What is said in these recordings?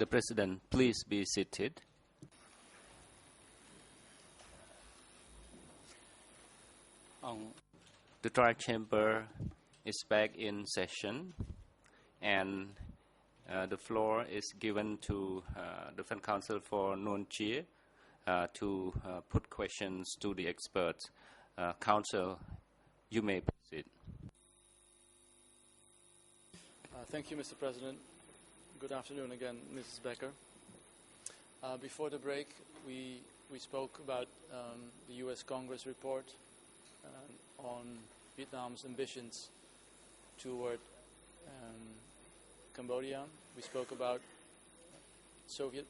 the President please be seated. The trial chamber is back in session, and the floor is given to Defense Counsel for Nuon Chea to put questions to the experts. Counsel, you may proceed. Thank you, Mr. President. Good afternoon again, Mrs. Becker. Before the break, we spoke about the U.S. Congress report on Vietnam's ambitions toward Cambodia. We spoke about Soviet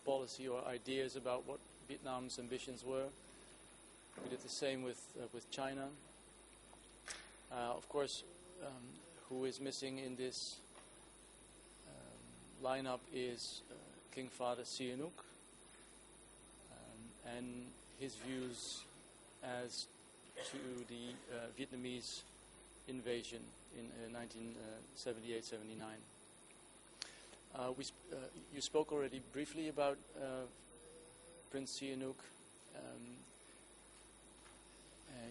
policy or ideas about what Vietnam's ambitions were. We did the same with China. Of course, who is missing in this lineup is King Father Sihanouk and his views as to the Vietnamese invasion in 1978-79. You spoke already briefly about Prince Sihanouk.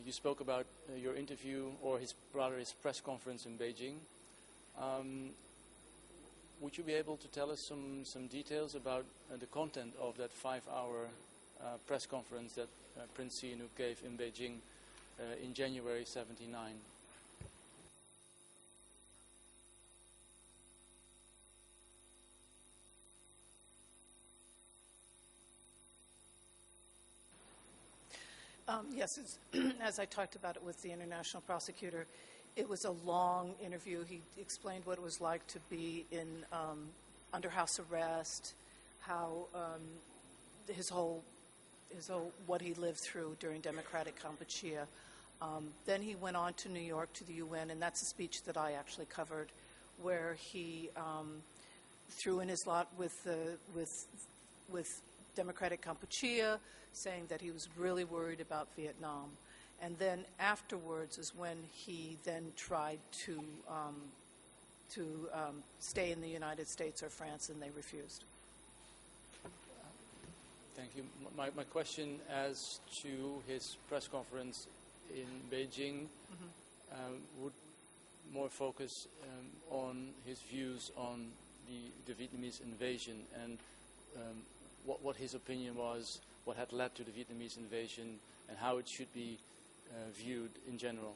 You spoke about your interview, or his press conference in Beijing. Would you be able to tell us some details about the content of that 5-hour press conference that Prince Sihanouk gave in Beijing in January '79? Yes, as I talked about it with the international prosecutor, it was a long interview. He explained what it was like to be in under house arrest, how his whole what he lived through during democratic Kampuchea. Then he went on to New York to the UN, and that's a speech that I actually covered, where he threw in his lot with democratic Kampuchea, saying that he was really worried about Vietnam. And then afterwards is when he then tried to stay in the United States or France, and they refused. Thank you. My question as to his press conference in Beijing would more focus on his views on the Vietnamese invasion and what his opinion was, what had led to the Vietnamese invasion, and how it should be viewed in general.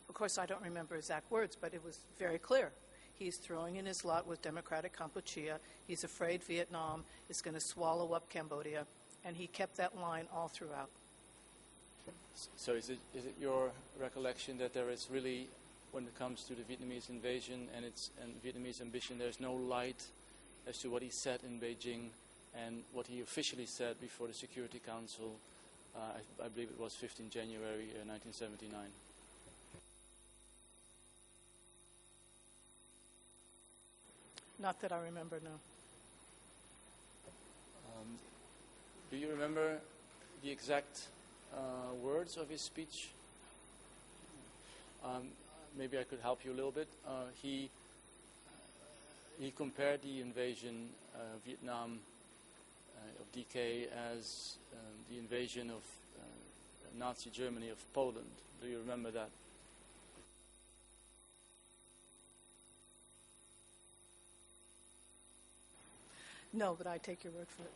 Of course, I don't remember exact words, but it was very clear. He's throwing in his lot with democratic Kampuchea. He's afraid Vietnam is going to swallow up Cambodia, and he kept that line all throughout. So is it your recollection that there is really, when it comes to the Vietnamese invasion and Vietnamese ambition, there's no light as to what he said in Beijing and what he officially said before the Security Council, I believe it was 15 January 1979. Not that I remember, no. Do you remember the exact words of his speech? Maybe I could help you a little bit. He compared the invasion of Vietnam of DK as the invasion of Nazi Germany of Poland. Do you remember that? No, but I take your word for it.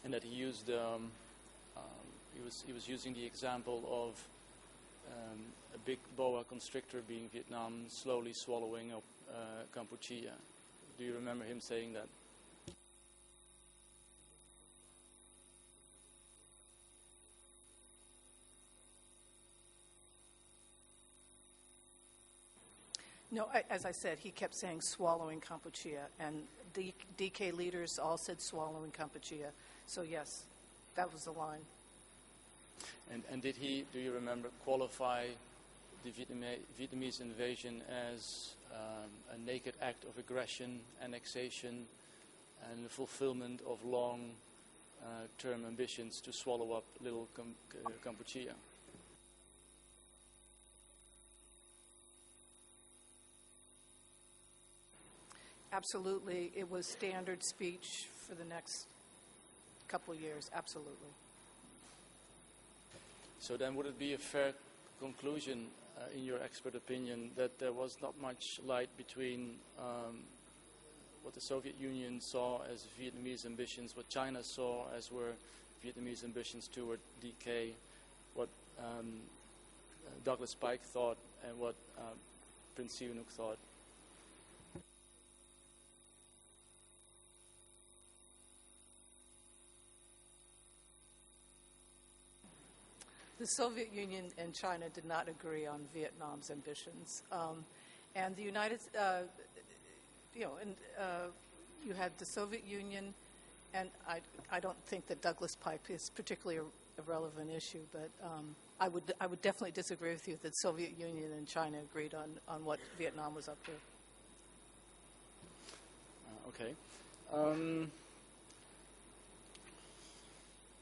And that he used, he was using the example of a big boa constrictor being Vietnam slowly swallowing up Kampuchea. Do you remember him saying that? No, as I said, he kept saying swallowing Kampuchea, and the DK leaders all said swallowing Kampuchea. So yes, that was the line. And did he, do you remember, qualify the Vietnamese invasion as a naked act of aggression, annexation, and the fulfillment of long term ambitions to swallow up little Kampuchea? Absolutely. It was standard speech for the next couple of years. Absolutely. So then would it be a fair conclusion, in your expert opinion, that there was not much light between what the Soviet Union saw as Vietnamese ambitions, what China saw as were Vietnamese ambitions toward DK, what Douglas Pike thought, and what Prince Sihanouk thought? The Soviet Union and China did not agree on Vietnam's ambitions. And the United, you had the Soviet Union, and I don't think that Douglas Pike is particularly a relevant issue, but I would definitely disagree with you that Soviet Union and China agreed on what Vietnam was up to. Okay.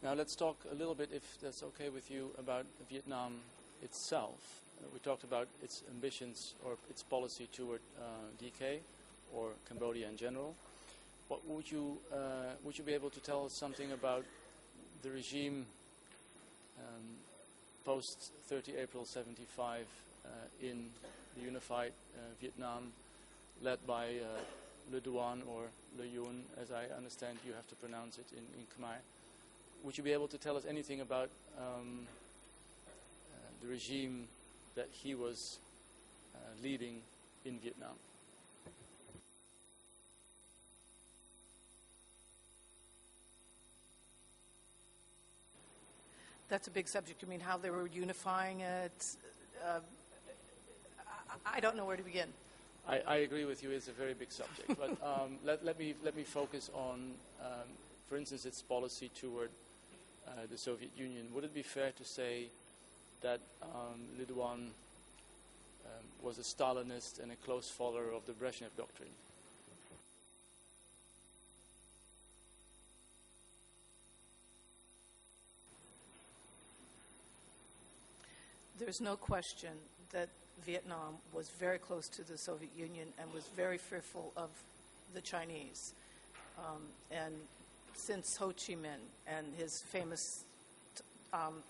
Now let's talk a little bit, if that's okay with you, about Vietnam itself. We talked about its ambitions or its policy toward DK or Cambodia in general. What would you be able to tell us something about the regime post 30 April 75 in the unified Vietnam, led by Le Duan or Le Yun, as I understand you have to pronounce it in Khmer? Would you be able to tell us anything about the regime that he was leading in Vietnam? That's a big subject. You mean how they were unifying it? I don't know where to begin. I agree with you. It's a very big subject. But let me focus on, for instance, its policy toward the Soviet Union. Would it be fair to say that Le Duan was a Stalinist and a close follower of the Brezhnev doctrine? There's no question that Vietnam was very close to the Soviet Union and was very fearful of the Chinese. And since Ho Chi Minh and his famous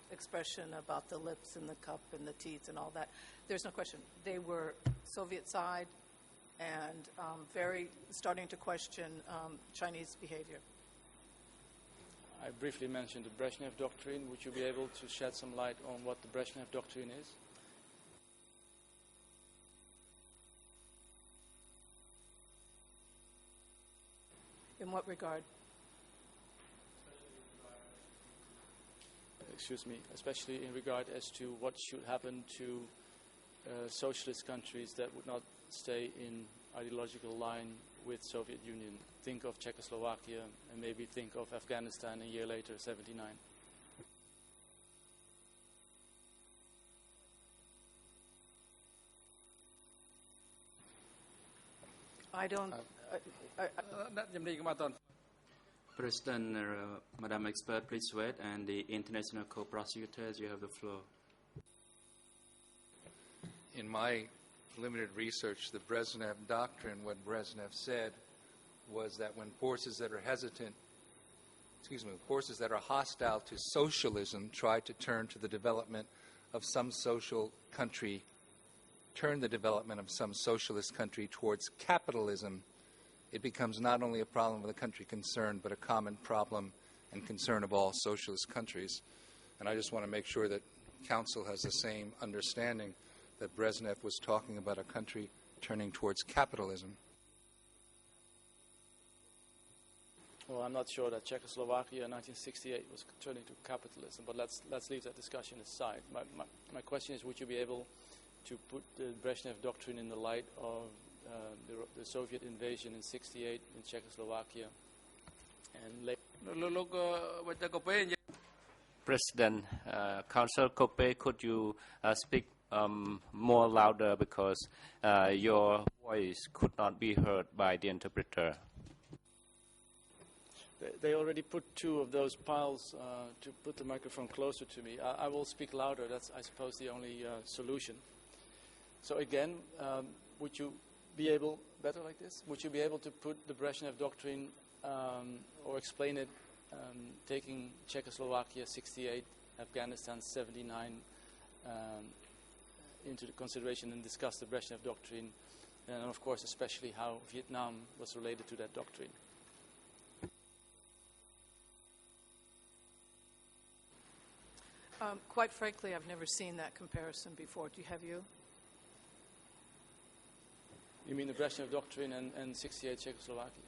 expression about the lips and the cup and the teeth and all that, there's no question. They were Soviet side and very starting to question Chinese behavior. I briefly mentioned the Brezhnev doctrine. Would you be able to shed some light on what the Brezhnev doctrine is? In what regard? Excuse me, especially in regard as to what should happen to socialist countries that would not stay in ideological line with Soviet Union. Think of Czechoslovakia and maybe think of Afghanistan a year later, 79. I don't... President, Madam Expert, please wait, and the international co-prosecutors, you have the floor. In my limited research, the Brezhnev doctrine, what Brezhnev said was that when forces that are forces that are hostile to socialism try to turn to the development of some social country, turn the development of some socialist country towards capitalism, it becomes not only a problem of the country concerned, but a common problem and concern of all socialist countries. And I just want to make sure that Council has the same understanding that Brezhnev was talking about a country turning towards capitalism. Well, I'm not sure that Czechoslovakia in 1968 was turning to capitalism, but let's leave that discussion aside. My question is, would you be able to put the Brezhnev doctrine in the light of the Soviet invasion in 68 in Czechoslovakia and later? President, Council Kope, could you speak more louder because your voice could not be heard by the interpreter? They already put two of those piles to put the microphone closer to me. I will speak louder. That's, I suppose, the only solution. So again, would you be able, better like this? Would you be able to put the Brezhnev Doctrine or explain it, taking Czechoslovakia 68, Afghanistan 79 into the consideration, and discuss the Brezhnev Doctrine, and of course especially how Vietnam was related to that doctrine? Quite frankly, I've never seen that comparison before. Have you? You mean the Brezhnev Doctrine and 68 Czechoslovakia?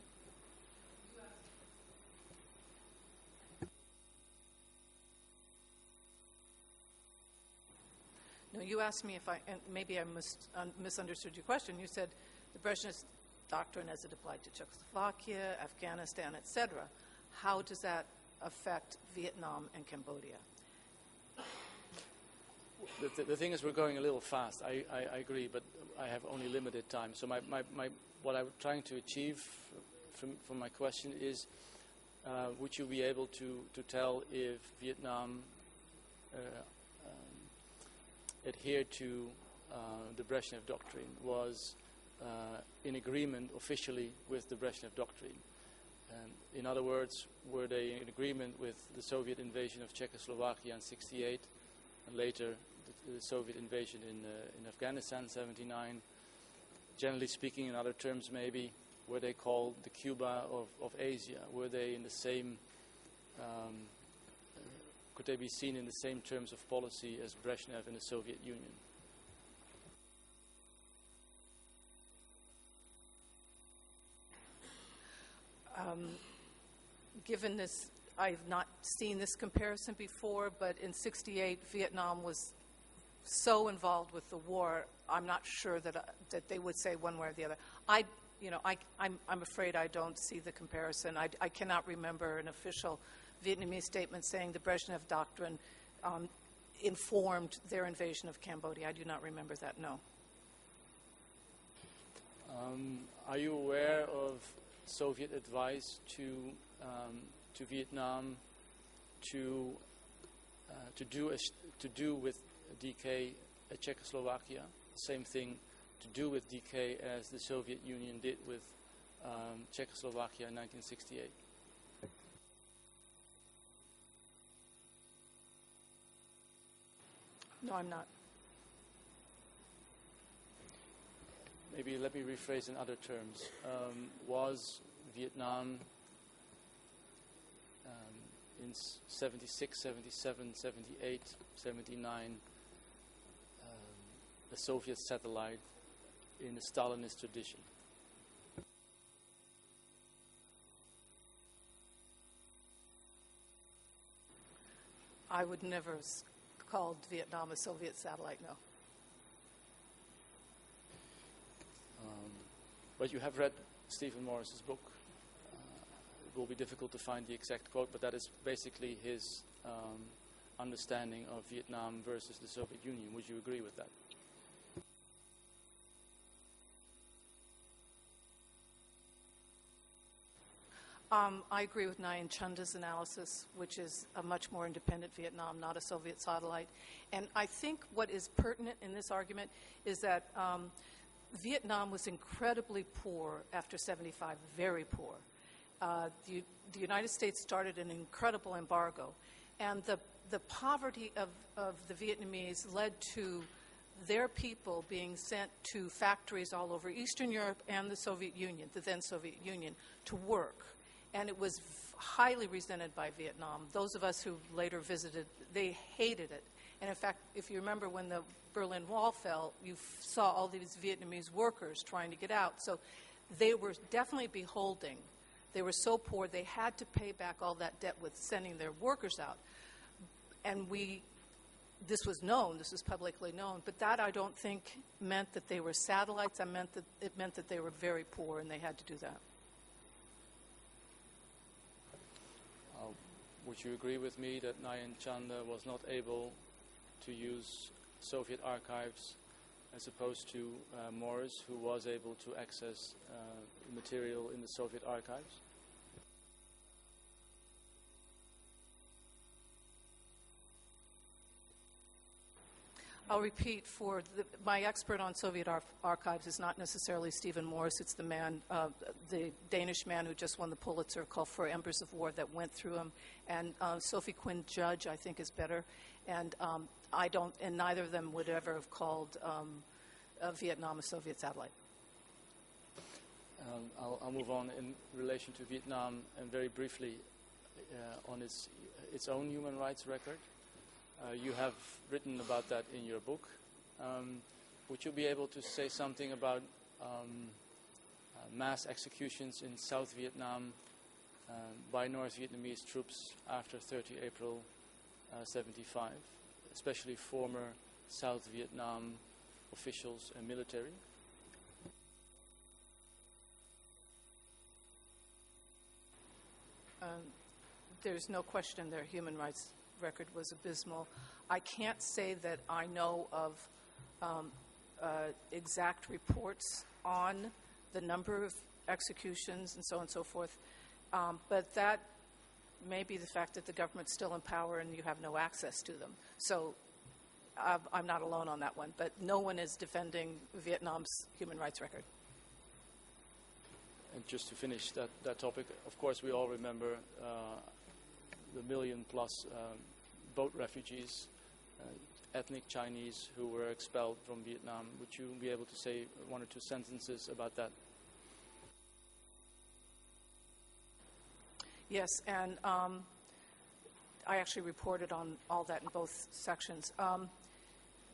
No, you asked me if and maybe I misunderstood your question. You said the Brezhnev Doctrine as it applied to Czechoslovakia, Afghanistan, etc. How does that affect Vietnam and Cambodia? The thing is, we're going a little fast. I agree, but I have only limited time. So what I'm trying to achieve from my question is, would you be able to tell if Vietnam adhered to the Brezhnev Doctrine, was in agreement officially with the Brezhnev Doctrine? In other words, were they in agreement with the Soviet invasion of Czechoslovakia in 68, and later the Soviet invasion in Afghanistan, 79. Generally speaking, in other terms maybe, were they called the Cuba of Asia? Were they in the same, could they be seen in the same terms of policy as Brezhnev and the Soviet Union? Given this, I've not seen this comparison before, but in 68, Vietnam was so involved with the war, I'm not sure that they would say one way or the other. I'm afraid I don't see the comparison. I cannot remember an official Vietnamese statement saying the Brezhnev Doctrine informed their invasion of Cambodia. I do not remember that, no. Are you aware of Soviet advice to Vietnam to do with DK Czechoslovakia, same thing to do with DK as the Soviet Union did with Czechoslovakia in 1968? No, I'm not. Maybe let me rephrase in other terms. Was Vietnam in 76, 77, 78, 79 a Soviet satellite in the Stalinist tradition? I would never have called Vietnam a Soviet satellite, no. But you have read Stephen Morris's book. It will be difficult to find the exact quote, but that is basically his understanding of Vietnam versus the Soviet Union. Would you agree with that? I agree with Nyan Chanda's analysis, which is a much more independent Vietnam, not a Soviet satellite. And I think what is pertinent in this argument is that Vietnam was incredibly poor after 75, very poor. The United States started an incredible embargo, and the poverty of the Vietnamese led to their people being sent to factories all over Eastern Europe and the Soviet Union, the then Soviet Union, to work. And it was highly resented by Vietnam. Those of us who later visited, they hated it. And in fact, if you remember when the Berlin Wall fell, you saw all these Vietnamese workers trying to get out. So they were definitely beholding. They were so poor, they had to pay back all that debt with sending their workers out. And this was known, this was publicly known, but that I don't think meant that they were satellites. It meant that they were very poor and they had to do that. Would you agree with me that Nyan Chanda was not able to use Soviet archives as opposed to Morris, who was able to access material in the Soviet archives? I'll repeat my expert on Soviet archives is not necessarily Stephen Morris. It's the man, the Danish man who just won the Pulitzer, called For Embers of War, that went through them. And Sophie Quinn Judge, I think, is better. And and neither of them would ever have called Vietnam a Soviet satellite. I'll move on in relation to Vietnam, and very briefly on its own human rights record. You have written about that in your book. Would you be able to say something about mass executions in South Vietnam by North Vietnamese troops after 30 April 75, especially former South Vietnam officials and military? There's no question their human rights record was abysmal. I can't say that I know of exact reports on the number of executions and so on and so forth, but that may be the fact that the government's still in power and you have no access to them. So I'm not alone on that one, but no one is defending Vietnam's human rights record. And just to finish that topic, of course, we all remember the million-plus boat refugees, ethnic Chinese who were expelled from Vietnam. Would you be able to say one or two sentences about that? Yes, and I actually reported on all that in both sections.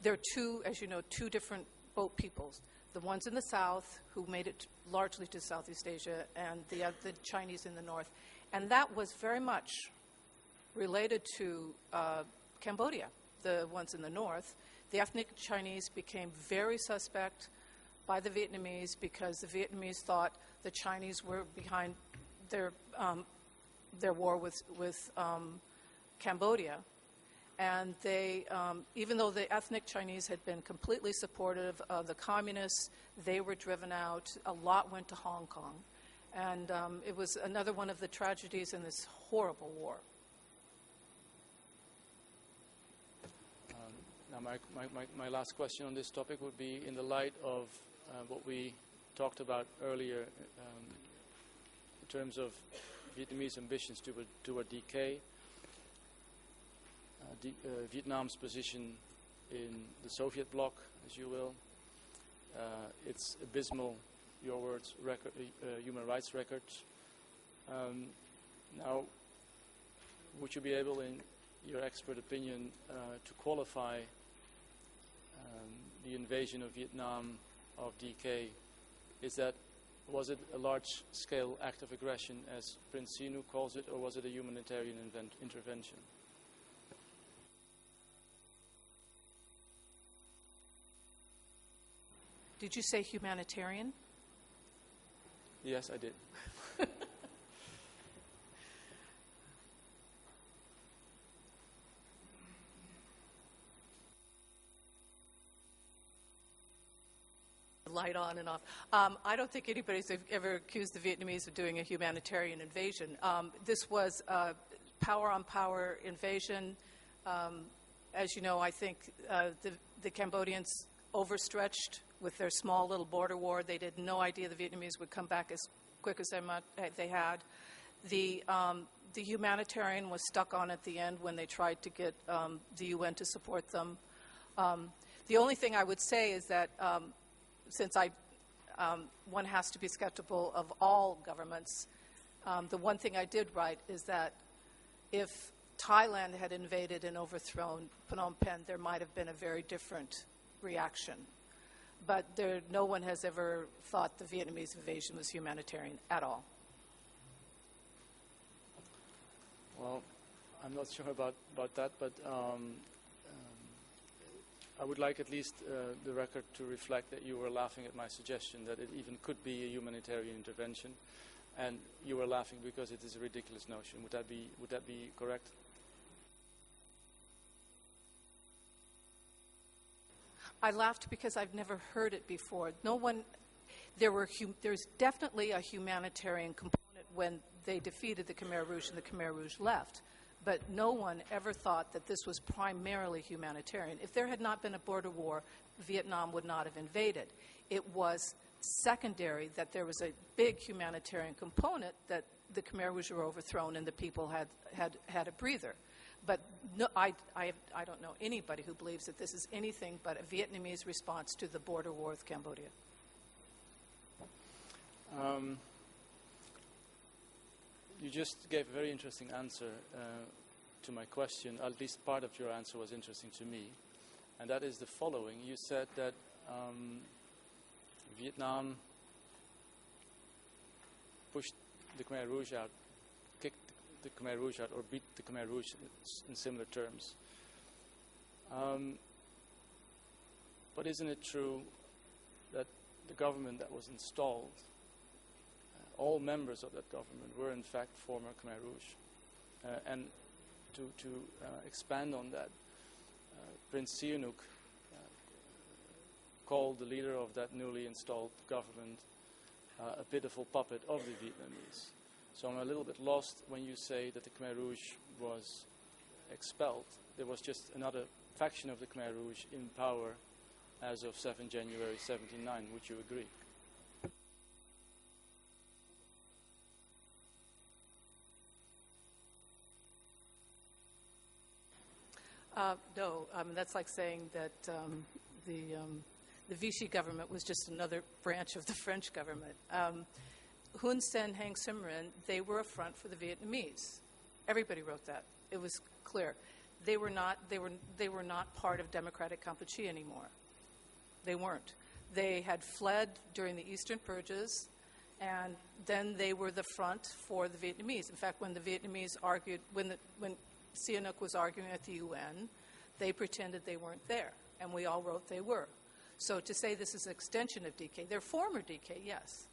There are two, as you know, two different boat peoples. The ones in the south who made it largely to Southeast Asia, and the Chinese in the north. And that was very much related to Cambodia, the ones in the north. The ethnic Chinese became very suspect by the Vietnamese because the Vietnamese thought the Chinese were behind their war with Cambodia. And they, even though the ethnic Chinese had been completely supportive of the communists, they were driven out. A lot went to Hong Kong. And it was another one of the tragedies in this horrible war. Now, my last question on this topic would be, in the light of what we talked about earlier in terms of Vietnamese ambitions toward decay, Vietnam's position in the Soviet bloc, as you will, its abysmal, your words, human rights records. Now, would you be able, in your expert opinion, to qualify the invasion of Vietnam of DK? Was it a large-scale act of aggression, as Prince Sinu calls it, or was it a humanitarian intervention? Did you say humanitarian? Yes, I did. Light on and off. I don't think anybody's ever accused the Vietnamese of doing a humanitarian invasion. This was a power-on-power invasion. As you know, I think the Cambodians overstretched with their small little border war. They had no idea the Vietnamese would come back as quick as they had. The humanitarian was stuck on at the end when they tried to get the UN to support them. The only thing I would say is that since one has to be skeptical of all governments, the one thing I did write is that if Thailand had invaded and overthrown Phnom Penh, there might have been a very different reaction. But no one has ever thought the Vietnamese invasion was humanitarian at all. Well, I'm not sure about that, but I would like at least the record to reflect that you were laughing at my suggestion that it even could be a humanitarian intervention, and you were laughing because it is a ridiculous notion. Would that be correct? I laughed because I've never heard it before. There's definitely a humanitarian component when they defeated the Khmer Rouge and the Khmer Rouge left. But no one ever thought that this was primarily humanitarian. If there had not been a border war, Vietnam would not have invaded. It was secondary that there was a big humanitarian component, that the Khmer Rouge were overthrown and the people had a breather. But no, I don't know anybody who believes that this is anything but a Vietnamese response to the border war with Cambodia. You just gave a very interesting answer to my question. At least part of your answer was interesting to me. And that is the following. You said that Vietnam pushed the Khmer Rouge out, kicked the Khmer Rouge out, or beat the Khmer Rouge in similar terms. But isn't it true that the government that was installed, all members of that government were in fact former Khmer Rouge? And to expand on that, Prince Sihanouk called the leader of that newly installed government a pitiful puppet of the Vietnamese. So I'm a little bit lost when you say that the Khmer Rouge was expelled. There was just another faction of the Khmer Rouge in power as of 7 January 1979. Would you agree? No, that's like saying that the Vichy government was just another branch of the French government. Hun Sen, Hang Simrin, they were a front for the Vietnamese. Everybody wrote that. It was clear. They were not part of democratic Kampuchea anymore. They weren't. They had fled during the Eastern Purges, and then they were the front for the Vietnamese. In fact, when the Vietnamese argued, when Sihanouk was arguing at the UN, they pretended they weren't there, and we all wrote they were. So to say this is an extension of DK, they're former DK, yes,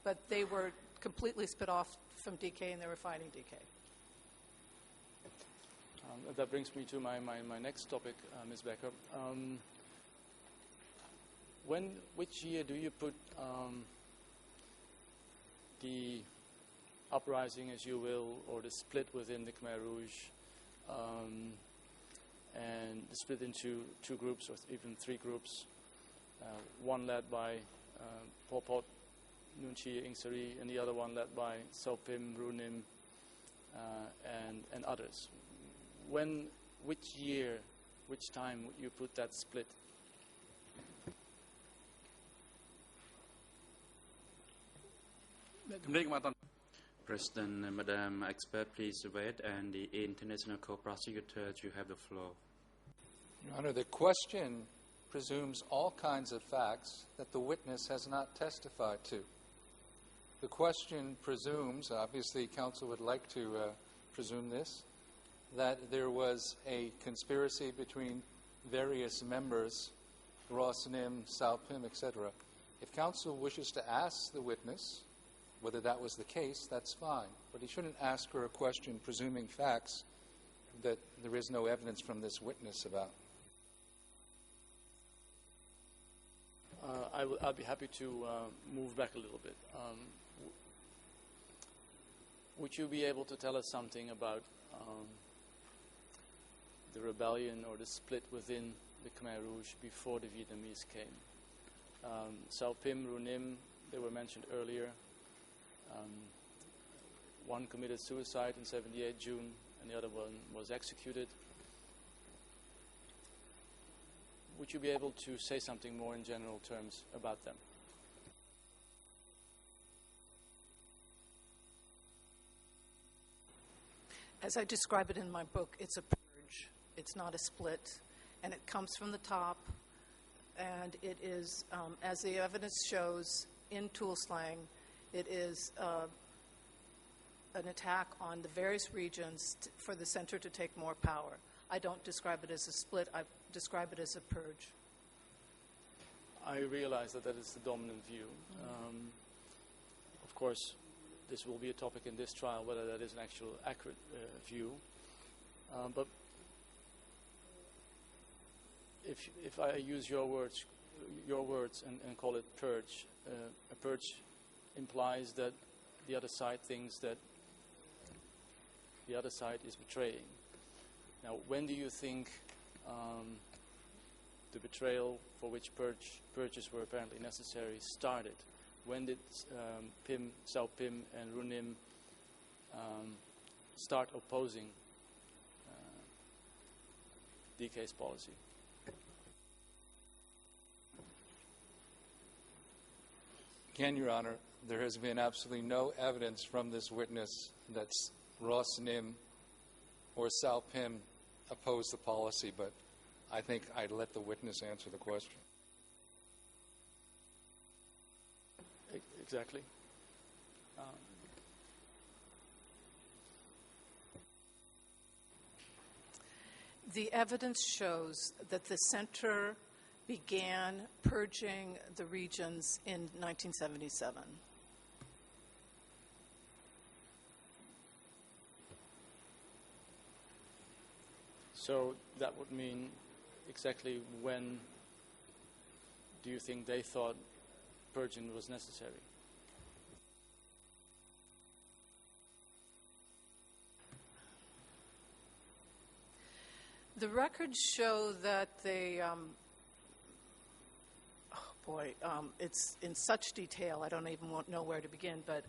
but they were completely split off from DK and they were fighting DK. That brings me to my next topic, Ms. Becker. Which year do you put the uprising, as you will, or the split within the Khmer Rouge, and the split into two groups or even three groups, one led by Pol Pot, Nuon Chea, Ieng Sary, and the other one led by Sao Pim, Ru Nim, and others? Which year, which time would you put that split? President, Madam Expert, please wait, and the International Co-Prosecutors, you have the floor. Your Honor, the question presumes all kinds of facts that the witness has not testified to. The question presumes, obviously counsel would like to presume this, that there was a conspiracy between various members, Ross Nim, Sao Pim, etc. If counsel wishes to ask the witness whether that was the case, that's fine. But he shouldn't ask her a question presuming facts that there is no evidence from this witness about. I'll be happy to move back a little bit. Would you be able to tell us something about the rebellion or the split within the Khmer Rouge before the Vietnamese came? Sao Pim, Ru Nim, they were mentioned earlier. One committed suicide in 78 June, and the other one was executed. Would you be able to say something more in general terms about them? As I describe it in my book, it's a purge. It's not a split. And it comes from the top. And it is, as the evidence shows in tool slang, it is an attack on the various regions for the center to take more power. I don't describe it as a split. I describe it as a purge. I realize that is the dominant view. Of course, this will be a topic in this trial, whether that is an actual accurate view. But if I use your words and call it purge, a purge implies that the other side thinks that the other side is betraying. Now, when do you think the betrayal for which purges were apparently necessary started? When did Sao Pim and Runim start opposing DK's policy? Again, Your Honor, there has been absolutely no evidence from this witness that Ross Nim or Sao Pim opposed the policy, but I think I'd let the witness answer the question. Exactly. The evidence shows that the center began purging the regions in 1977. So that would mean exactly when do you think they thought purging was necessary? The records show that they, it's in such detail, I don't even know where to begin, but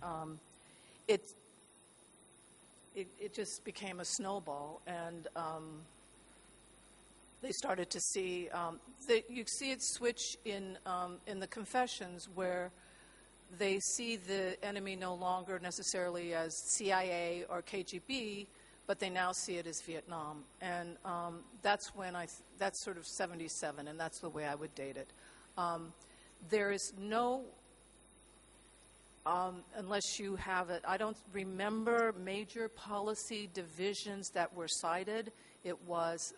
it just became a snowball, and they started to see, you see it switch in the confessions where they see the enemy no longer necessarily as CIA or KGB, but they now see it as Vietnam. And that's when that's sort of 77, and that's the way I would date it. There is no, unless you have it, I don't remember major policy divisions that were cited. It was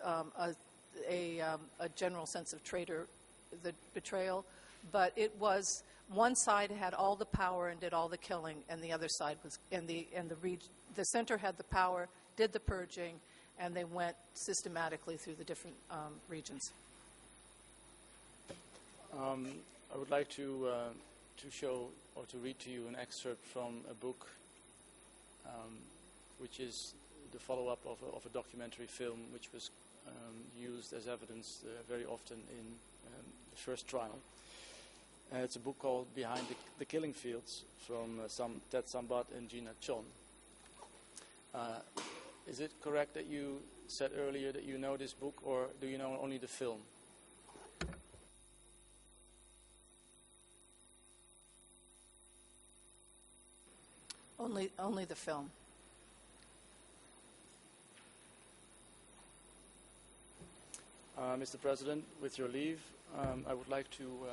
a general sense of traitor, the betrayal, but it was one side had all the power and did all the killing, and the other side was, the center had the power, did the purging, and they went systematically through the different regions. I would like to show or to read to you an excerpt from a book, which is the follow-up of a documentary film, which was used as evidence very often in the first trial. It's a book called Behind the Killing Fields from Ted Sambat and Gina Chon. Is it correct that you said earlier that you know this book, or do you know only the film? Only the film. Mr. President, with your leave, I would like to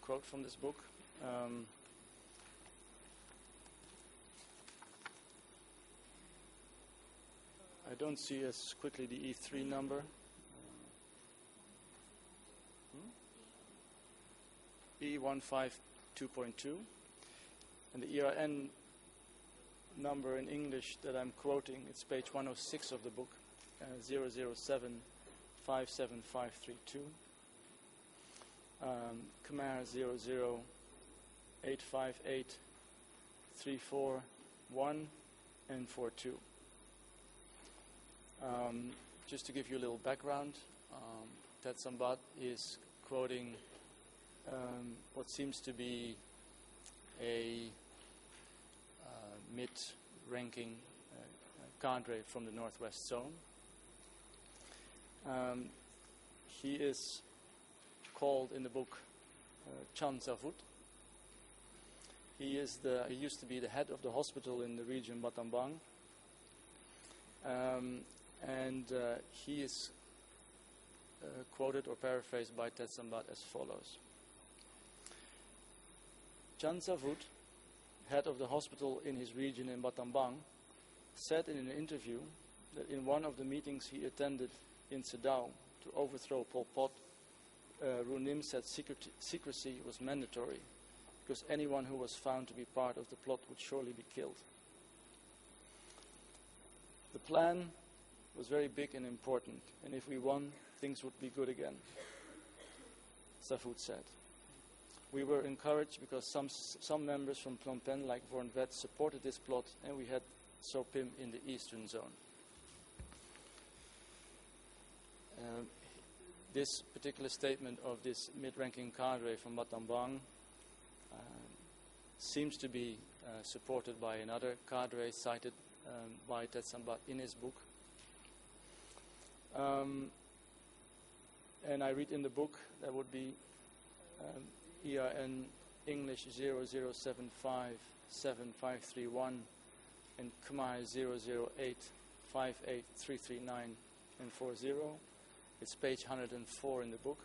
quote from this book. I don't see as quickly the E3 number. E152.2. And the ERN number in English that I'm quoting, it's page 106 of the book, 007-57532. Khmer 00-858-341 and 42. Just to give you a little background, Ted Sambat is quoting what seems to be a mid-ranking cadre from the Northwest Zone. He is called in the book Chan Zavut. He used to be the head of the hospital in the region Battambang. And he is quoted or paraphrased by Ted Sambat as follows. Chan Zavut, head of the hospital in his region in Battambang, said in an interview that in one of the meetings he attended in Sedao to overthrow Pol Pot, Runim said secrecy was mandatory because anyone who was found to be part of the plot would surely be killed. The plan was very big and important, and if we won, things would be good again, Zavut said. We were encouraged because some members from Phnom Penh, like Vorn Vet, supported this plot, and we had So Pim in the eastern zone. This particular statement of this mid-ranking cadre from Battambang seems to be supported by another cadre cited by Ted Sambat in his book. And I read in the book, that would be ERN English 007575331 and Khmer 008583339 and 40. It's page 104 in the book.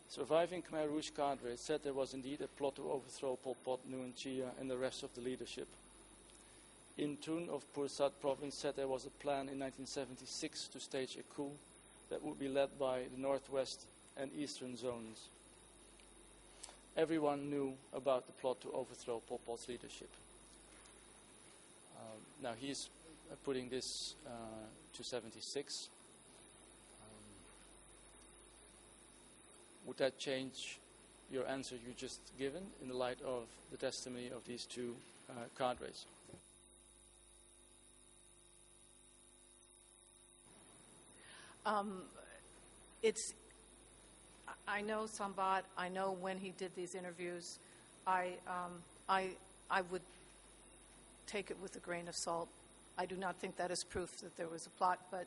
Surviving Khmer Rouge cadre said there was indeed a plot to overthrow Pol Pot, Nuon Chea and the rest of the leadership. In Thun of Pursat province said there was a plan in 1976 to stage a coup that would be led by the northwest and eastern zones. Everyone knew about the plot to overthrow Pol Pot's leadership. Now he's putting this to 76. Would that change your answer you just given in the light of the testimony of these two cadres? I know Sambat. I know when he did these interviews. I would take it with a grain of salt. I do not think that is proof that there was a plot, but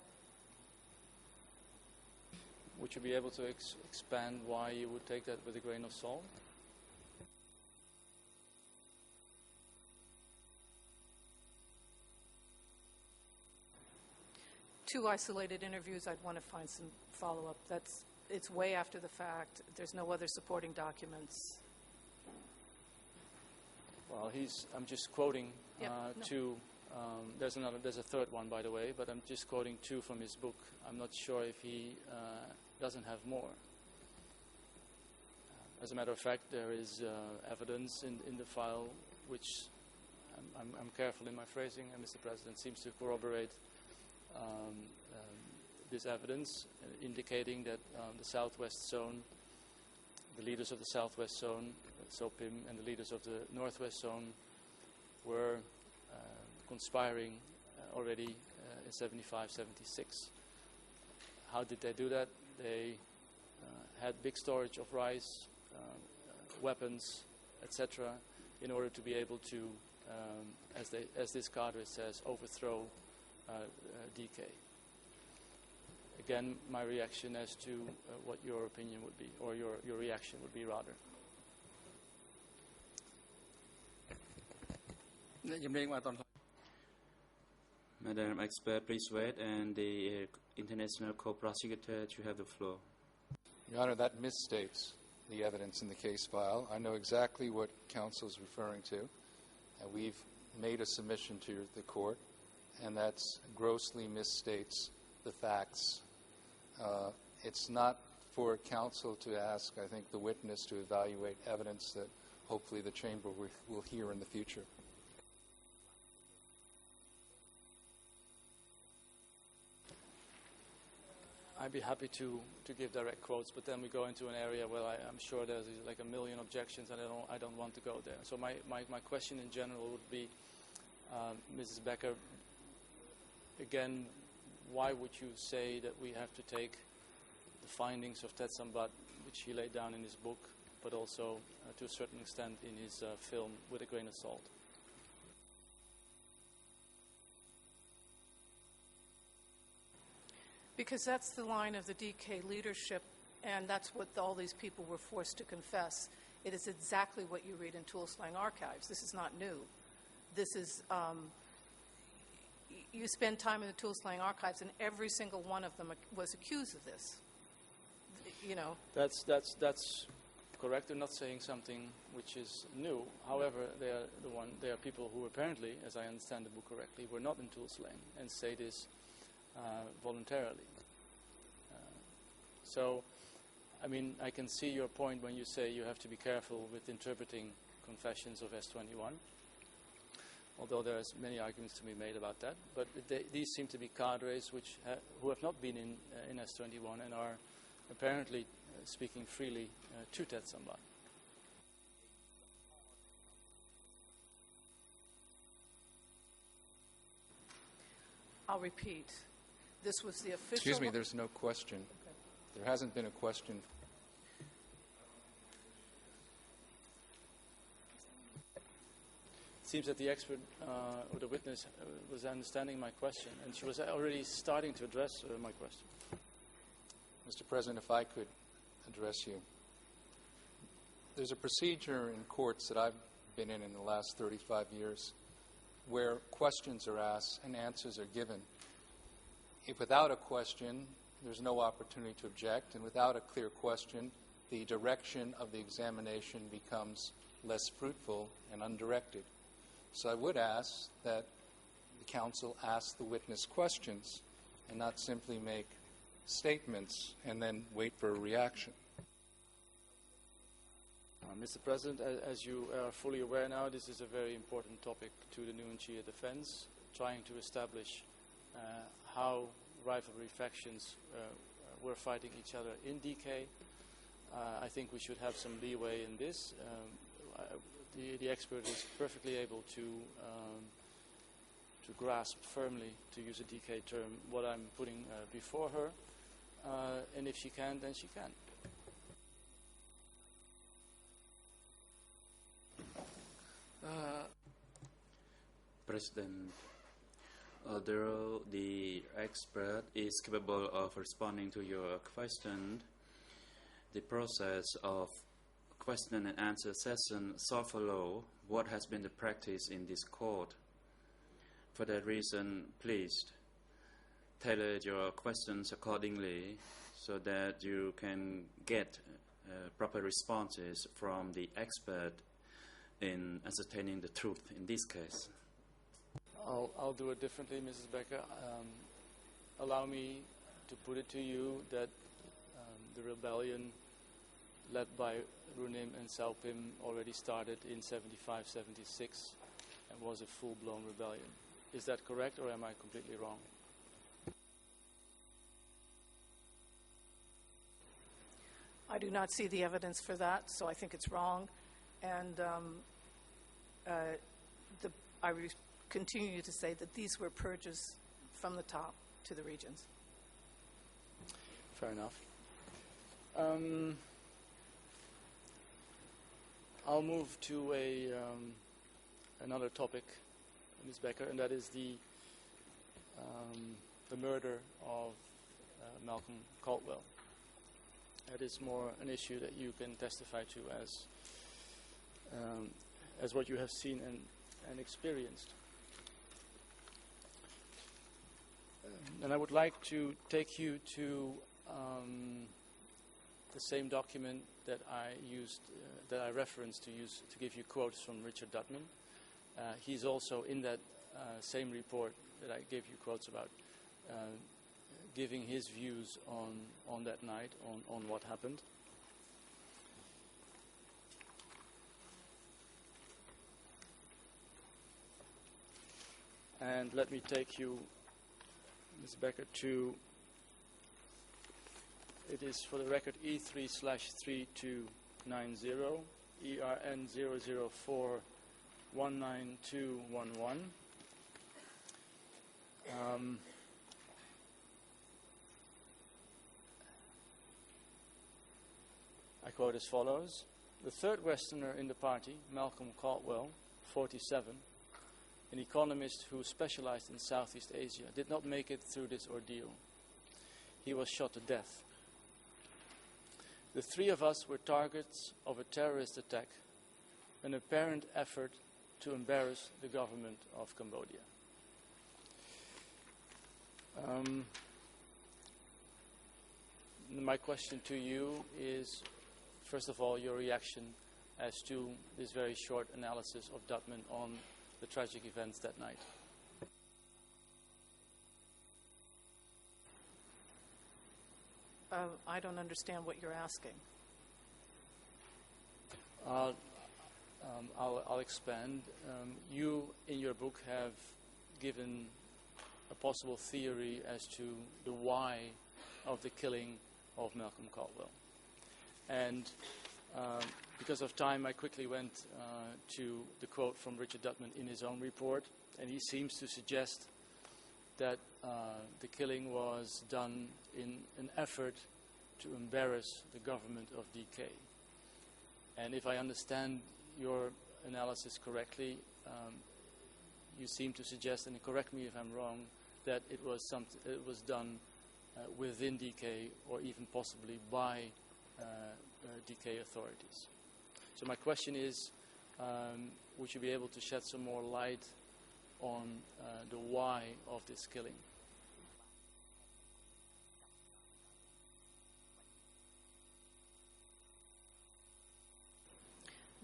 would you be able to expand why you would take that with a grain of salt? Two isolated interviews, I'd want to find some follow-up. It's way after the fact. There's no other supporting documents. Well, I'm just quoting two. There's a third one, by the way, but I'm just quoting two from his book. I'm not sure if he doesn't have more. As a matter of fact, there is evidence in the file, which I'm careful in my phrasing, and Mr. President seems to corroborate this evidence, indicating that the Southwest Zone, the leaders of the Southwest Zone, SOPIM, and the leaders of the Northwest Zone were conspiring already in 75, 76. How did they do that? They had big storage of rice, weapons, etc., in order to be able to, as this cadre says, overthrow DK. Again, my reaction as to what your opinion would be, or your reaction would be rather. Madam Expert, please wait, and the International Co-Prosecutor, you have the floor. Your Honor, that misstates the evidence in the case file. I know exactly what counsel is referring to. We've made a submission to the court, and that grossly misstates the facts. It's not for counsel to ask, I think, the witness to evaluate evidence that hopefully the chamber will hear in the future. I'd be happy to give direct quotes, but then we go into an area where I'm sure there's like a million objections, and I don't want to go there. So my question in general would be, Mrs. Becker, again, why would you say that we have to take the findings of Ted Sambat, which he laid down in his book, but also to a certain extent in his film, with a grain of salt? Because that's the line of the DK leadership, and that's what all these people were forced to confess. It is exactly what you read in Tuolslang archives. This is not new. This is, you spend time in the Tuolslang archives, and every single one of them was accused of this. You know. That's correct. They're not saying something which is new. However, they are people who apparently, as I understand the book correctly, were not in Tuolslang and say this voluntarily. So, I mean, I can see your point when you say you have to be careful with interpreting confessions of S21, although there's many arguments to be made about that. But these seem to be cadres who have not been in S21 and are apparently speaking freely to Ted Sambat. I'll repeat. this was the official... Excuse me, there's no question. Okay. There hasn't been a question. It seems that the expert or the witness was understanding my question, and she was already starting to address my question. Mr. President, if I could address you. There's a procedure in courts that I've been in the last 35 years where questions are asked and answers are given. If without a question, there's no opportunity to object, and without a clear question, the direction of the examination becomes less fruitful and undirected. So I would ask that the counsel ask the witness questions and not simply make statements and then wait for a reaction. Mr. President, as you are fully aware now, this is a very important topic to the Nuon Chea defense, trying to establish how rivalry factions were fighting each other in DK. I think we should have some leeway in this. The expert is perfectly able to grasp firmly, to use a DK term, what I'm putting before her. And if she can, then she can. President, although the expert is capable of responding to your question, the process of question and answer session shall follow what has been the practice in this court. For that reason, please tailor your questions accordingly so that you can get proper responses from the expert in ascertaining the truth in this case. I'll do it differently, Mrs. Becker. Allow me to put it to you that the rebellion led by Runim and Salpim already started in 75, 76 and was a full-blown rebellion. Is that correct, or am I completely wrong? I do not see the evidence for that, so I think it's wrong. And I continue to say that these were purges from the top to the regions. Fair enough. I'll move to another topic, Ms. Becker, and that is the murder of Malcolm Caldwell. That is more an issue that you can testify to as what you have seen and experienced. And I would like to take you to the same document that I used, that I referenced to give you quotes from Richard Dutman. He's also in that same report that I gave you quotes about, giving his views on that night, on what happened. And let me take you, Ms. Becker, to, it is for the record E3/3290, ERN 004-19211. I quote as follows: "The third Westerner in the party, Malcolm Caldwell, 47, an economist who specialized in Southeast Asia, did not make it through this ordeal. He was shot to death. The three of us were targets of a terrorist attack, an apparent effort to embarrass the government of Cambodia." My question to you is, first of all, your reaction as to this very short analysis of Dutman on the tragic events that night. I don't understand what you're asking. I'll expand. You, in your book, have given a possible theory as to the why of the killing of Malcolm Caldwell. And because of time, I quickly went to the quote from Richard Dutman in his own report, and he seems to suggest that the killing was done in an effort to embarrass the government of DK. And if I understand your analysis correctly, you seem to suggest, and correct me if I'm wrong, that it was done within DK or even possibly by DK authorities. So my question is, would you be able to shed some more light on the why of this killing?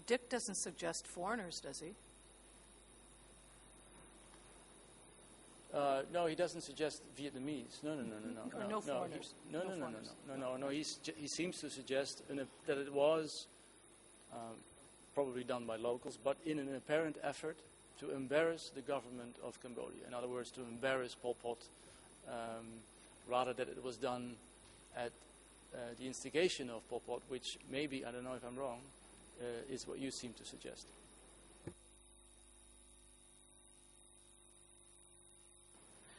Dick doesn't suggest foreigners, does he? No, he doesn't suggest Vietnamese. No. Or no foreigners. No. He seems to suggest that it was probably done by locals, but in an apparent effort to embarrass the government of Cambodia. In other words, to embarrass Pol Pot, rather that it was done at the instigation of Pol Pot, which maybe, I don't know if I'm wrong, is what you seem to suggest.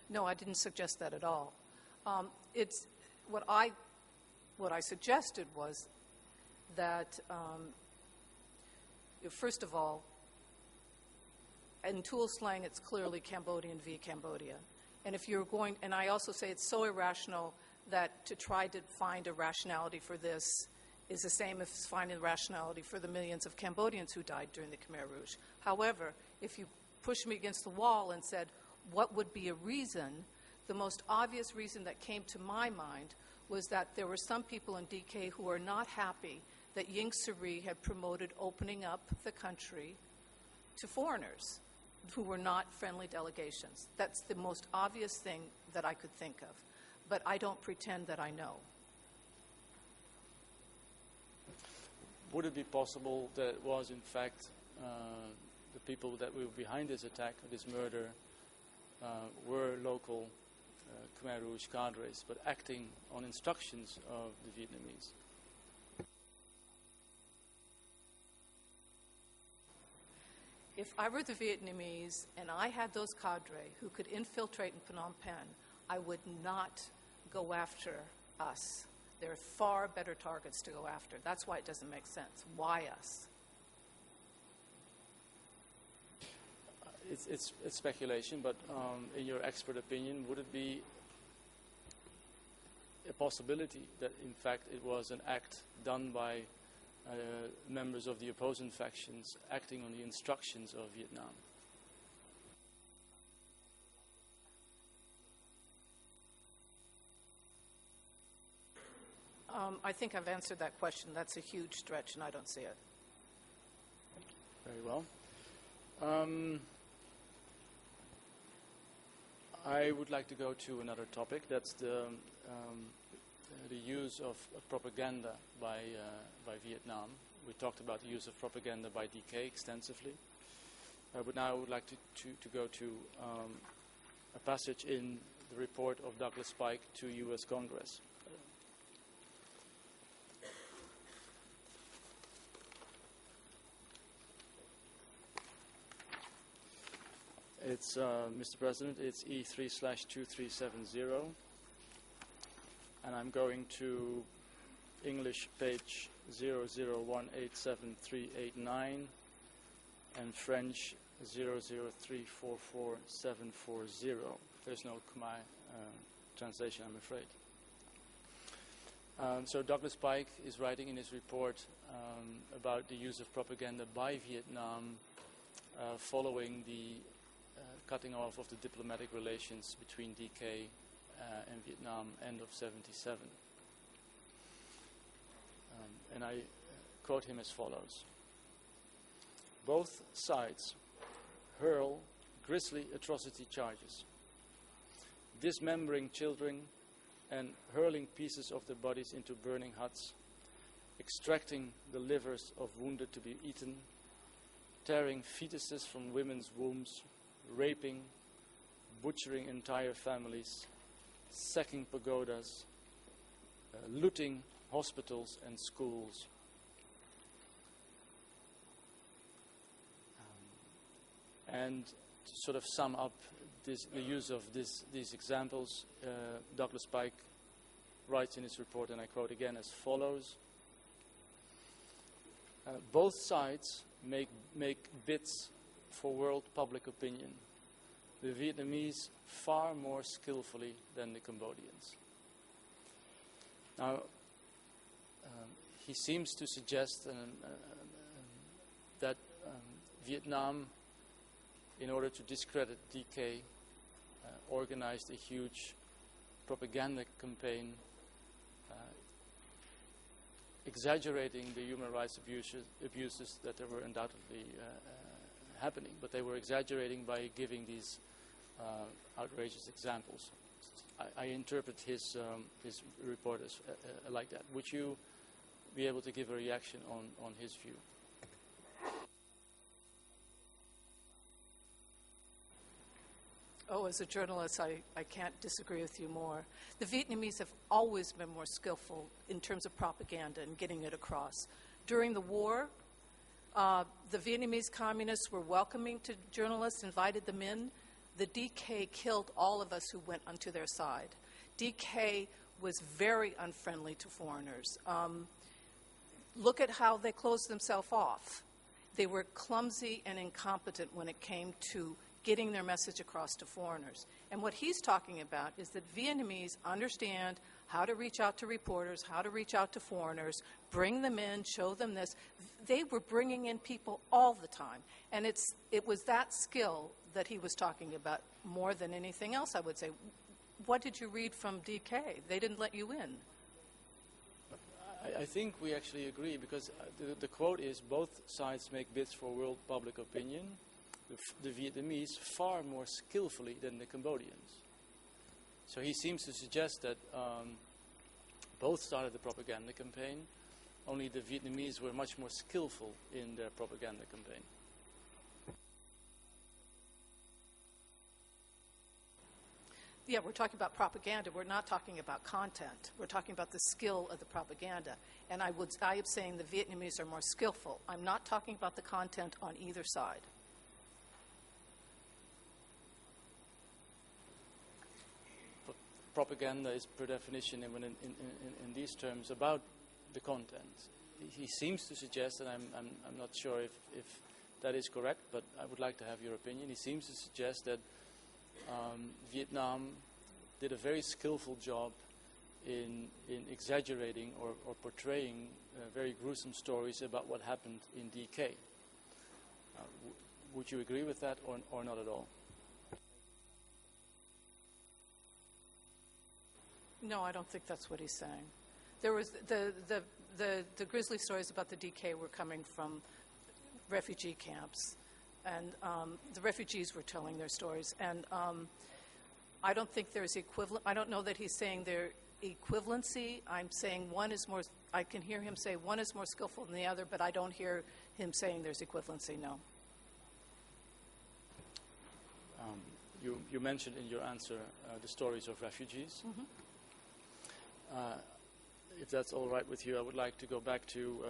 No, I didn't suggest that at all. It's what I suggested was that, first of all, in tool slang, it's clearly Cambodian v. Cambodia. And if you're going, and I also say it's so irrational that to try to find a rationality for this is the same as finding rationality for the millions of Cambodians who died during the Khmer Rouge. However, if you pushed me against the wall and said, what would be a reason, the most obvious reason that came to my mind was that there were some people in DK who are not happy that Ieng Sary had promoted opening up the country to foreigners who were not friendly delegations. That's the most obvious thing that I could think of. But I don't pretend that I know. Would it be possible that it was, in fact, the people that were behind this attack, this murder, were local Khmer Rouge cadres, but acting on instructions of the Vietnamese? If I were the Vietnamese and I had those cadres who could infiltrate in Phnom Penh, I would not go after us. There are far better targets to go after. That's why it doesn't make sense. Why us? It's speculation, but in your expert opinion, would it be a possibility that, in fact, it was an act done by members of the opposing factions acting on the instructions of Vietnam? I think I've answered that question. That's a huge stretch, and I don't see it. Very well. I would like to go to another topic. That's the use of propaganda by Vietnam. We talked about the use of propaganda by DK extensively. But now I would like to go to a passage in the report of Douglas Pike to U.S. Congress. It's, Mr. President, it's E3/2370, and I'm going to English page 00187389 and French 003444740. There's no Khmer translation, I'm afraid. So Douglas Pike is writing in his report about the use of propaganda by Vietnam following the cutting off of the diplomatic relations between DK and Vietnam end of 1977. And I quote him as follows. Both sides hurl grisly atrocity charges, dismembering children and hurling pieces of their bodies into burning huts, extracting the livers of wounded to be eaten, tearing fetuses from women's wombs, raping, butchering entire families, sacking pagodas, looting hospitals and schools. And to sort of sum up the use of these examples. Douglas Pike writes in his report, and I quote again, as follows: both sides make bids for world public opinion, the Vietnamese far more skillfully than the Cambodians. Now, he seems to suggest that Vietnam, in order to discredit DK, organized a huge propaganda campaign exaggerating the human rights abuses that there were undoubtedly happening, but they were exaggerating by giving these outrageous examples. I interpret his report as like that. Would you be able to give a reaction on his view? Oh, as a journalist, I can't disagree with you more. The Vietnamese have always been more skillful in terms of propaganda and getting it across. During the war, the Vietnamese communists were welcoming to journalists, invited them in. The DK killed all of us who went onto their side. DK was very unfriendly to foreigners. Look at how they closed themselves off. They were clumsy and incompetent when it came to getting their message across to foreigners. And what he's talking about is that Vietnamese understand how to reach out to reporters, how to reach out to foreigners, bring them in, show them this. They were bringing in people all the time. And it was that skill that he was talking about more than anything else, I would say. What did you read from DK? They didn't let you in. I think we actually agree, because the quote is, both sides make bids for world public opinion, the Vietnamese far more skillfully than the Cambodians. So he seems to suggest that both started the propaganda campaign, only the Vietnamese were much more skillful in their propaganda campaign. Yeah, we're talking about propaganda. We're not talking about content. We're talking about the skill of the propaganda. And I am saying the Vietnamese are more skillful. I'm not talking about the content on either side. But propaganda is, per definition, in these terms, about the content. He seems to suggest, and I'm not sure if that is correct, but I would like to have your opinion. He seems to suggest that Vietnam did a very skillful job in exaggerating or portraying very gruesome stories about what happened in DK. Would you agree with that or not at all? No, I don't think that's what he's saying. There was the grisly stories about the DK were coming from refugee camps. And the refugees were telling their stories. And I don't think there's equivalent. I don't know that he's saying there's equivalency. I'm saying one is more. I can hear him say one is more skillful than the other, but I don't hear him saying there's equivalency. No. You mentioned in your answer the stories of refugees. Mm-hmm. If that's all right with you, I would like to go back to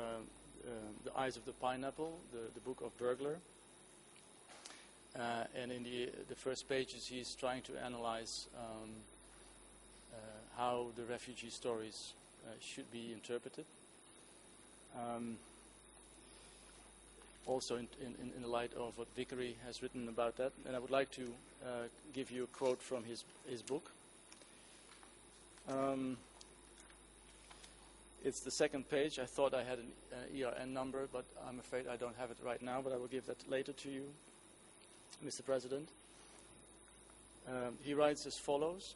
The Eyes of the Pineapple, the book of Burglar. And in the first pages, he's trying to analyze how the refugee stories should be interpreted. Also in the light of what Vickery has written about that. And I would like to give you a quote from his book. It's the second page. I thought I had an ERN number, but I'm afraid I don't have it right now, but I will give that later to you, Mr. President. He writes as follows.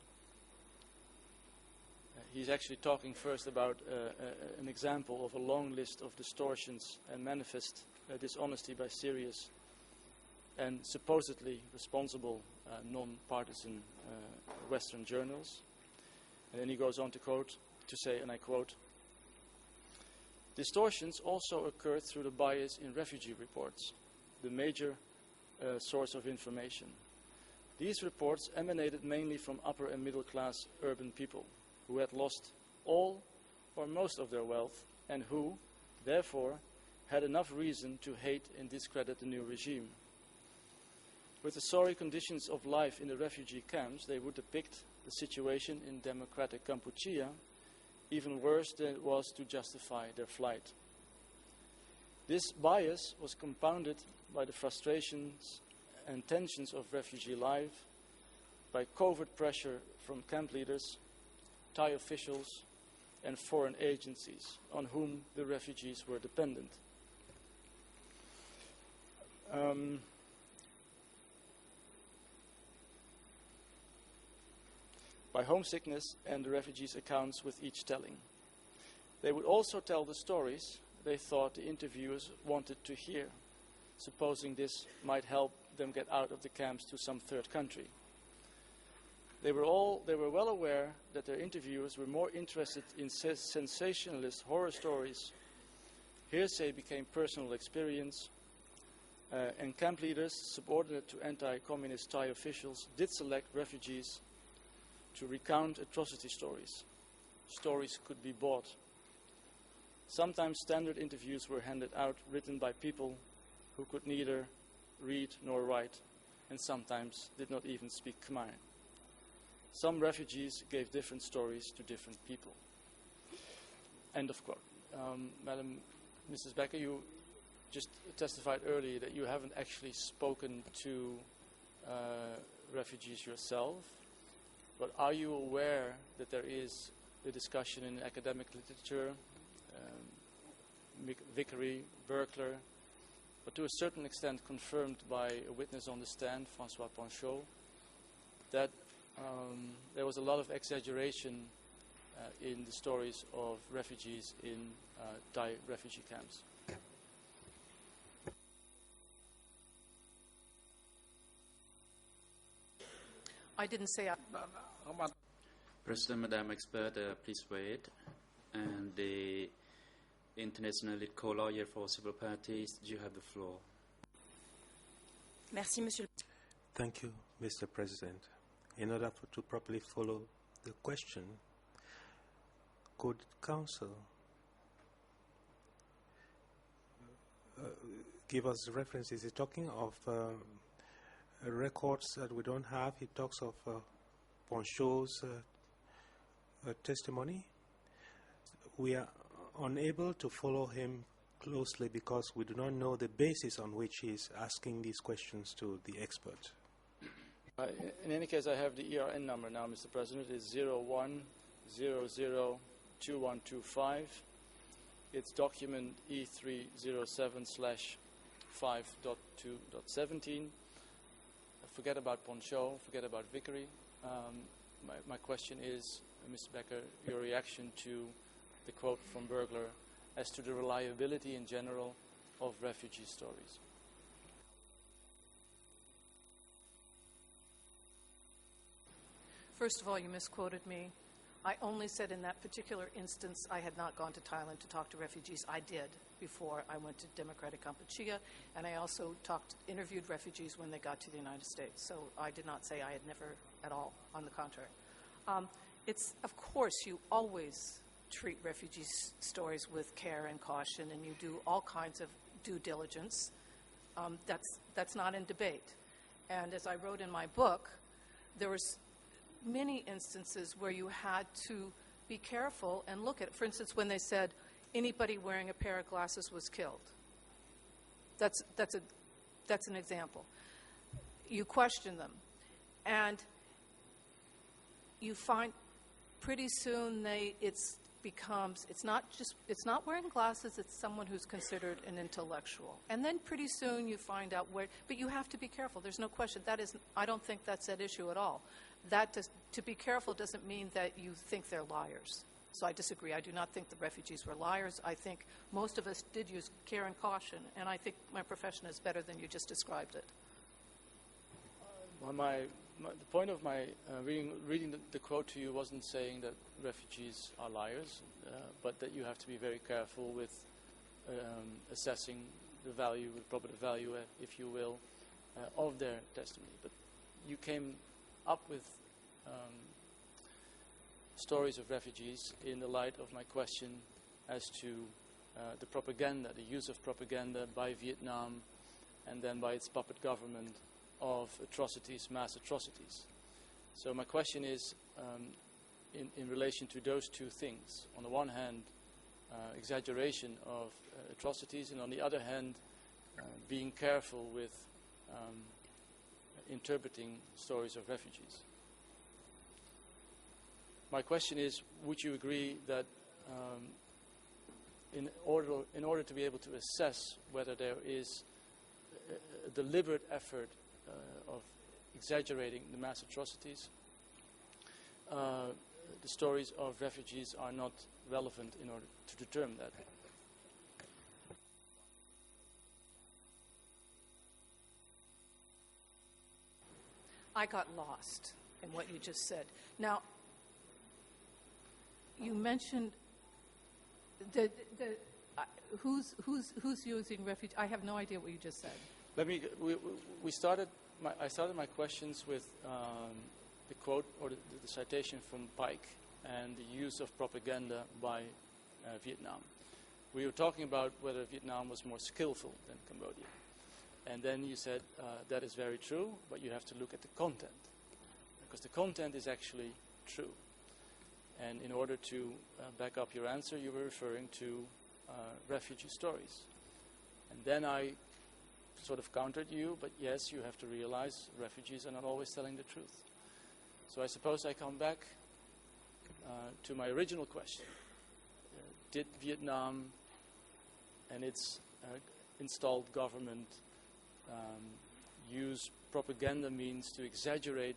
He's actually talking first about an example of a long list of distortions and manifest dishonesty by serious and supposedly responsible non-partisan Western journals. And then he goes on to say, and I quote, "Distortions also occurred through the bias in refugee reports, the major source of information. These reports emanated mainly from upper and middle class urban people who had lost all or most of their wealth and who, therefore, had enough reason to hate and discredit the new regime. With the sorry conditions of life in the refugee camps, they would depict the situation in democratic Cambodia even worse than it was to justify their flight. This bias was compounded by the frustrations and tensions of refugee life, by covert pressure from camp leaders, Thai officials, and foreign agencies on whom the refugees were dependent. By homesickness and the refugees' accounts with each telling. They would also tell the stories they thought the interviewers wanted to hear, supposing this might help them get out of the camps to some third country. They were well aware that their interviewers were more interested in sensationalist horror stories. Hearsay became personal experience, and camp leaders, subordinate to anti-communist Thai officials, did select refugees to recount atrocity stories. Stories could be bought. Sometimes standard interviews were handed out, written by people who could neither read nor write, and sometimes did not even speak Khmer. Some refugees gave different stories to different people. End of quote. Madam Mrs. Becker, you just testified earlier that you haven't actually spoken to refugees yourself, but are you aware that there is a discussion in academic literature, Vickery, Berkler, but to a certain extent confirmed by a witness on the stand, François Panchaud, that there was a lot of exaggeration in the stories of refugees in Thai refugee camps? I didn't say President, Madam Expert, please wait. And the International Lead Co-Lawyer for Civil Parties, you have the floor. Merci, Monsieur. Thank you, Mr. President. In order to properly follow the question, could Council give us references? He's talking of records that we don't have. He talks of Panchaud's testimony. We are unable to follow him closely because we do not know the basis on which he is asking these questions to the expert. In any case, I have the ERN number now, Mr. President. It's 01002125. It's document E307/5.2.17. Forget about Panchaud, forget about Vickery. My question is, Ms. Becker, your reaction to the quote from Berkler as to the reliability in general of refugee stories. First of all, you misquoted me. I only said in that particular instance I had not gone to Thailand to talk to refugees. I did before I went to Democratic Kampuchea, and I also interviewed refugees when they got to the United States. So I did not say I had never at all, on the contrary. Of course, you always treat refugee stories with care and caution, and you do all kinds of due diligence. That's not in debate. And as I wrote in my book, there was many instances where you had to be careful and look at it. For instance, when they said anybody wearing a pair of glasses was killed. That's an example. You question them, and you find pretty soon it's not wearing glasses, it's someone who's considered an intellectual. And then pretty soon you find out where, but you have to be careful. There's no question. I don't think that's at issue at all. To be careful doesn't mean that you think they're liars. So I disagree. I do not think the refugees were liars. I think most of us did use care and caution, and I think my profession is better than you just described it. The point of my reading the quote to you wasn't saying that refugees are liars, but that you have to be very careful with assessing the value, the proper value, if you will, of their testimony. But you came up with stories of refugees in the light of my question as to the propaganda, the use of propaganda by Vietnam and then by its puppet government of atrocities, mass atrocities. So my question is, in relation to those two things, on the one hand, exaggeration of atrocities, and on the other hand, being careful with interpreting stories of refugees. My question is, would you agree that in order to be able to assess whether there is a deliberate effort of exaggerating the mass atrocities, the stories of refugees are not relevant in order to determine that? I got lost in what you just said. Now, you mentioned who's using refuge. I have no idea what you just said. I started my questions with the quote or the citation from Pike and the use of propaganda by Vietnam. We were talking about whether Vietnam was more skillful than Cambodia. And then you said, that is very true, but you have to look at the content. Because the content is actually true. And in order to back up your answer, you were referring to refugee stories. And then I sort of countered you, but yes, you have to realize refugees are not always telling the truth. So I suppose I come back to my original question. Did Vietnam and its installed government use propaganda means to exaggerate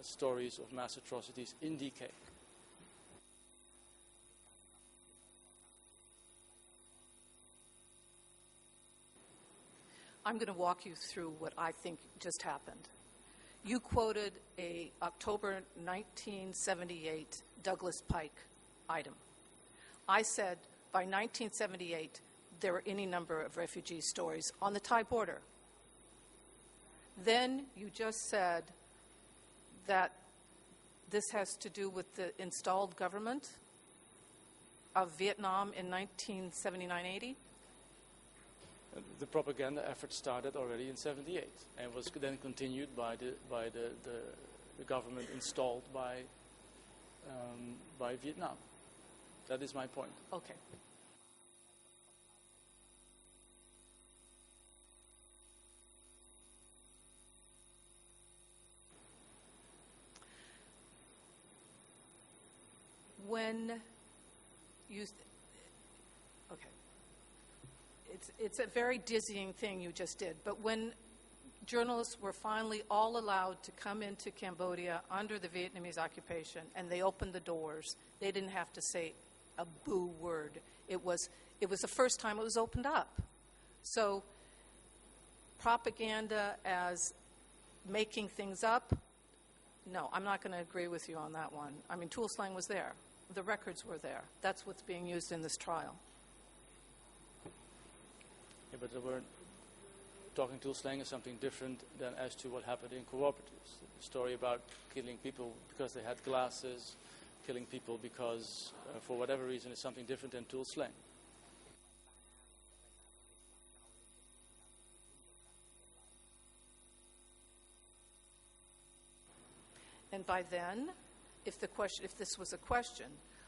stories of mass atrocities in DK? I'm going to walk you through what I think just happened. You quoted a October 1978 Douglas Pike item. I said by 1978 there were any number of refugee stories on the Thai border. Then you just said that this has to do with the installed government of Vietnam in 1979-80? The propaganda effort started already in '78 and was then continued by the government installed by Vietnam. That is my point. Okay. When you... Okay. It's a very dizzying thing you just did, but when journalists were finally all allowed to come into Cambodia under the Vietnamese occupation and they opened the doors, they didn't have to say a boo word. It was the first time it was opened up. So propaganda as making things up, no, I'm not going to agree with you on that one. I mean, tool slang was there. The records were there. That's what's being used in this trial. Yeah, but we're talking tool slang is something different than as to what happened in cooperatives. The story about killing people because they had glasses, killing people because, for whatever reason, is something different than tool slang. And by then, if this was a question,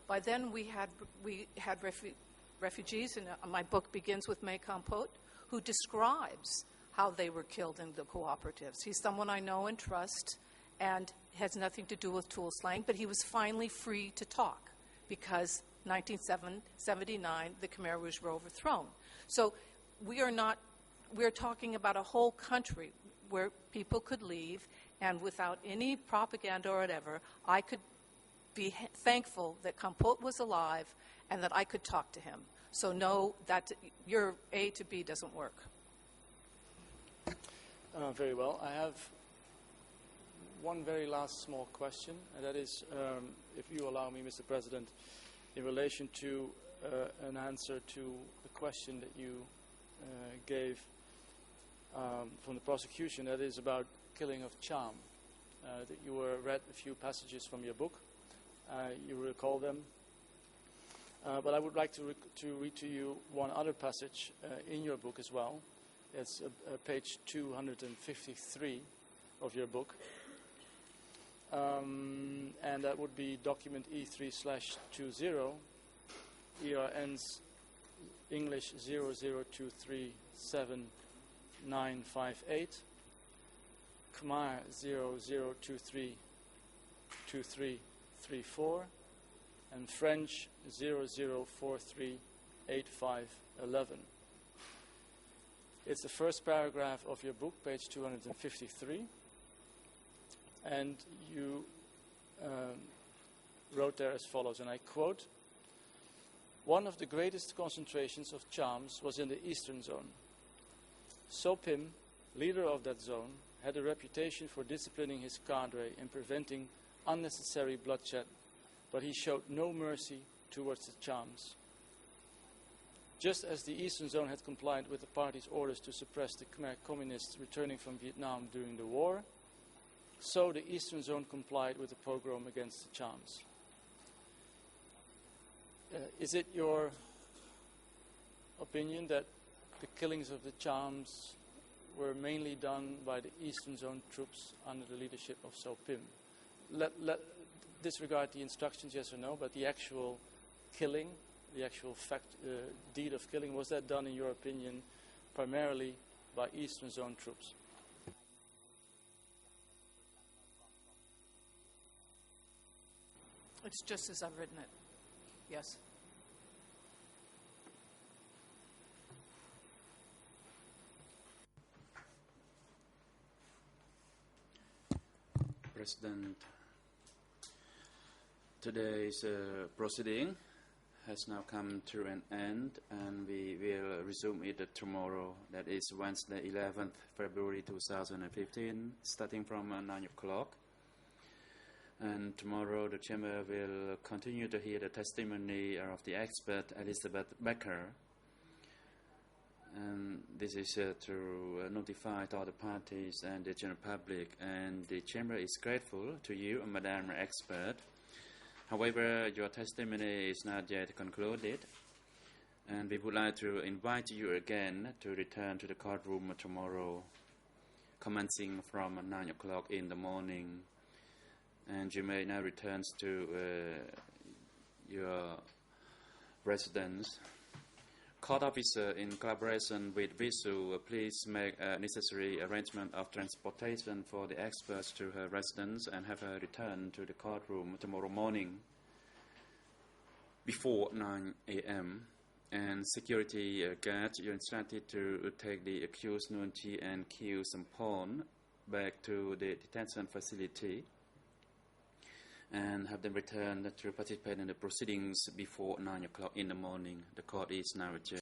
by then we had refugees, and my book begins with May Compote, who describes how they were killed in the cooperatives. He's someone I know and trust and has nothing to do with tool slang, but he was finally free to talk because 1979, the Khmer Rouge were overthrown. So we're talking about a whole country where people could leave, and without any propaganda or whatever, I could be thankful that Compote was alive and that I could talk to him. So no, that your A to B doesn't work. Very well. I have one very last small question, and that is, if you allow me, Mr. President, in relation to an answer to the question that you gave from the prosecution, that is about killing of Cham. That you read a few passages from your book. You recall them. But I would like to read to you one other passage in your book as well, It's page 253 of your book. And that would be document E3/20, ERN's English 00237958, Khmer 00232334, and French 00438511. It's the first paragraph of your book, page 253, and you wrote there as follows, and I quote, "One of the greatest concentrations of charms was in the eastern zone. So Pim, leader of that zone, had a reputation for disciplining his cadre and preventing unnecessary bloodshed, but he showed no mercy towards the charms. Just as the Eastern Zone had complied with the party's orders to suppress the Khmer communists returning from Vietnam during the war, so the Eastern Zone complied with the pogrom against the charms." Is it your opinion that the killings of the charms were mainly done by the Eastern Zone troops under the leadership of So Pim? Disregard the instructions, yes or no, but the actual killing, the actual deed of killing, was that done, in your opinion, primarily by Eastern Zone troops? It's just as I've written it. Yes. President, today's proceeding has now come to an end, and we will resume it tomorrow. That is Wednesday, 11th February 2015, starting from 9 o'clock. And tomorrow the Chamber will continue to hear the testimony of the expert Elizabeth Becker. And this is to notify to all the parties and the general public. And the Chamber is grateful to you, Madam Expert. However, your testimony is not yet concluded, and we would like to invite you again to return to the courtroom tomorrow, commencing from 9 o'clock in the morning. And you may now return to your residence. Court officer, in collaboration with Visu, please make a necessary arrangement of transportation for the experts to her residence and have her return to the courtroom tomorrow morning before 9 a.m. And security guards, you're instructed to take the accused Nuon Chea and Khieu Sampon back to the detention facility and have them returned to participate in the proceedings before 9 o'clock in the morning. The court is now adjourned.